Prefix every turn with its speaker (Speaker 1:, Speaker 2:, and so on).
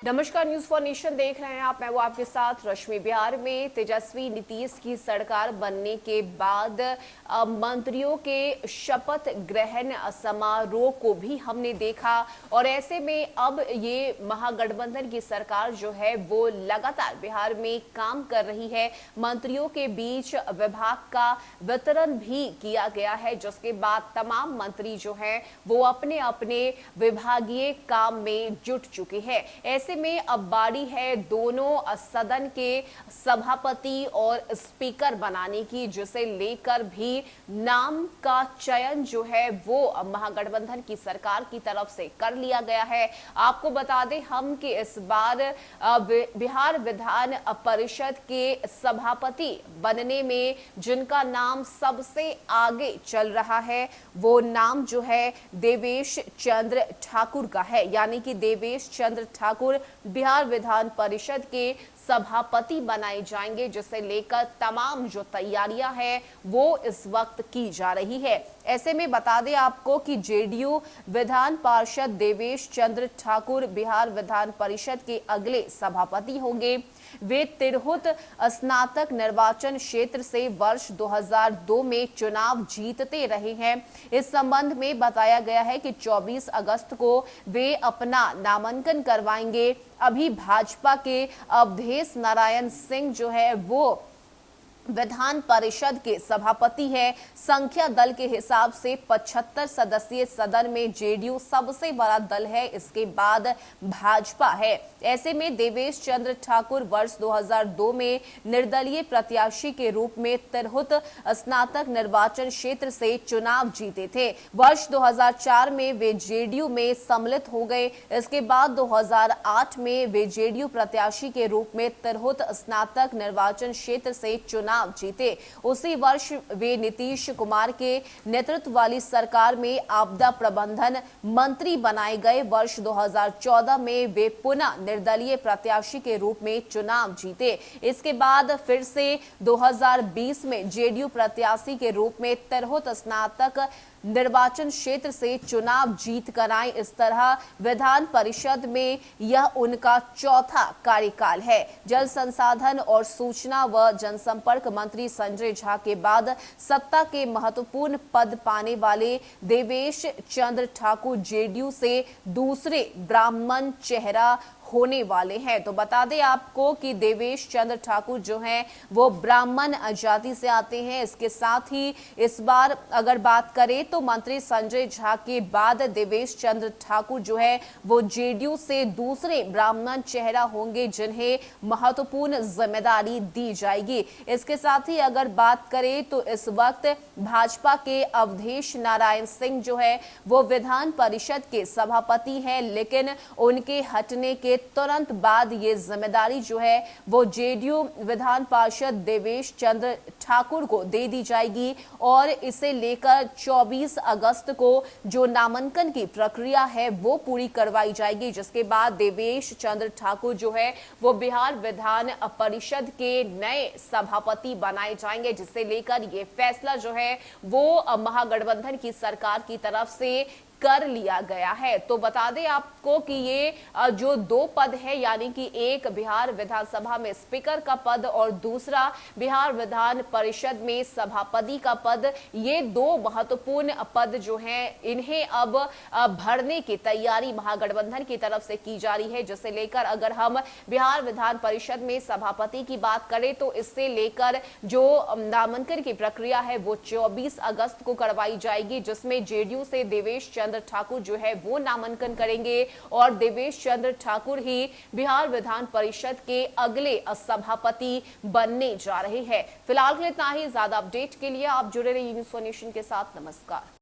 Speaker 1: नमस्कार, news for nation देख रहे हैं आप। मैं वो आपके साथ रश्मि। बिहार में तेजस्वी नीतीश की सरकार बनने के बाद मंत्रियों के शपथ ग्रहण समारोह को भी हमने देखा और ऐसे में अब ये महागठबंधन की सरकार जो है वो लगातार बिहार में काम कर रही है। मंत्रियों के बीच विभाग का वितरण भी किया गया है, जिसके बाद तमाम मंत्री जो हैं वो अपने अपने विभागीय काम में जुट चुके हैं। ऐसे में अब बारी है दोनों सदन के सभापति और स्पीकर बनाने की, जिसे लेकर भी नाम का चयन जो है वो महागठबंधन की सरकार की तरफ से कर लिया गया है। आपको बता दें हम कि इस बार बिहार विधान परिषद के सभापति बनने में जिनका नाम सबसे आगे चल रहा है वो नाम जो है देवेश चंद्र ठाकुर का है। यानी कि देवेश चंद्र ठाकुर बिहार विधान परिषद के सभापति बनाए जाएंगे, जिसे लेकर तमाम जो तैयारियां हैं वो इस वक्त की जा रही है। ऐसे में बता दें आपको कि जेडीयू विधान पार्षद देवेश चंद्र ठाकुर बिहार विधान परिषद के अगले सभापति होंगे। वे तिरहुत स्नातक निर्वाचन क्षेत्र से वर्ष 2002 में चुनाव जीतते रहे हैं। इस संबंध में बताया गया है कि 24 अगस्त को वे अपना नामांकन करवाएंगे। अभी भाजपा के अवधेश नारायण सिंह जो है वो विधान परिषद के सभापति है। संख्या दल के हिसाब से 75 सदस्यीय सदन में जेडीयू सबसे बड़ा दल है, इसके बाद भाजपा है। ऐसे में देवेश चंद्र ठाकुर वर्ष 2002 में निर्दलीय प्रत्याशी के रूप में तिरहुत स्नातक निर्वाचन क्षेत्र से चुनाव जीते थे। वर्ष 2004 में वे जेडीयू में सम्मिलित हो गए। इसके बाद 2008 में वे जेडीयू प्रत्याशी के रूप में तिरहुत स्नातक निर्वाचन क्षेत्र से चुनाव जीते। उसी वर्ष वे नीतीश कुमार के नेतृत्व वाली सरकार में आपदा प्रबंधन मंत्री बनाए गए। वर्ष 2014 में वे पुनः निर्दलीय प्रत्याशी के रूप में चुनाव जीते। इसके बाद फिर से 2020 में जेडीयू प्रत्याशी के रूप में तिरहुत स्नातक निर्वाचन क्षेत्र से चुनाव जीत कर आए। इस तरह विधान परिषद में यह उनका चौथा कार्यकाल है। जल संसाधन और सूचना व जनसंपर्क मंत्री संजय झा के बाद सत्ता के महत्वपूर्ण पद पाने वाले देवेश चंद्र ठाकुर जेडीयू से दूसरे ब्राह्मण चेहरा होने वाले हैं। तो बता दें आपको कि देवेश चंद्र ठाकुर जो हैं वो ब्राह्मण जाति से आते हैं। इसके साथ ही इस बार अगर बात करें तो मंत्री संजय झा के बाद देवेश चंद्र ठाकुर जो है वो जेडीयू से दूसरे ब्राह्मण चेहरा होंगे जिन्हें महत्वपूर्ण जिम्मेदारी दी जाएगी। इसके साथ ही अगर बात करें तो इस वक्त भाजपा के अवधेश नारायण सिंह जो है वो विधान परिषद के सभापति हैं, लेकिन उनके हटने के तुरंत बाद ये जिम्मेदारी जो है वो जेडीयू विधान पार्षद देवेश चंद्र ठाकुर को दे दी जाएगी और इसे लेकर 24 अगस्त को जो नामांकन की प्रक्रिया है वो पूरी करवाई जाएगी, जिसके बाद देवेश चंद्र ठाकुर जो है वो बिहार विधान परिषद के नए सभापति बनाए जाएंगे, जिसे लेकर ये फैसला जो है वो महागठबंधन की सरकार की तरफ से कर लिया गया है। तो बता दें आपको कि ये जो दो पद है, यानी कि एक बिहार विधानसभा में स्पीकर का पद और दूसरा बिहार विधान परिषद में सभापति का पद, ये दो महत्वपूर्ण पद जो हैं इन्हें अब भरने की तैयारी महागठबंधन की तरफ से की जा रही है। जिसे लेकर अगर हम बिहार विधान परिषद में सभापति की बात करें तो इससे लेकर जो नामांकन की प्रक्रिया है वो 24 अगस्त को करवाई जाएगी, जिसमें जेडीयू से देवेश चंद्र ठाकुर जो है वो नामांकन करेंगे और देवेश चंद्र ठाकुर ही बिहार विधान परिषद के अगले सभापति बनने जा रहे हैं। फिलहाल के लिए इतना ही। ज्यादा अपडेट के लिए आप जुड़े रहिए न्यूज़ फॉर नेशन के साथ। नमस्कार।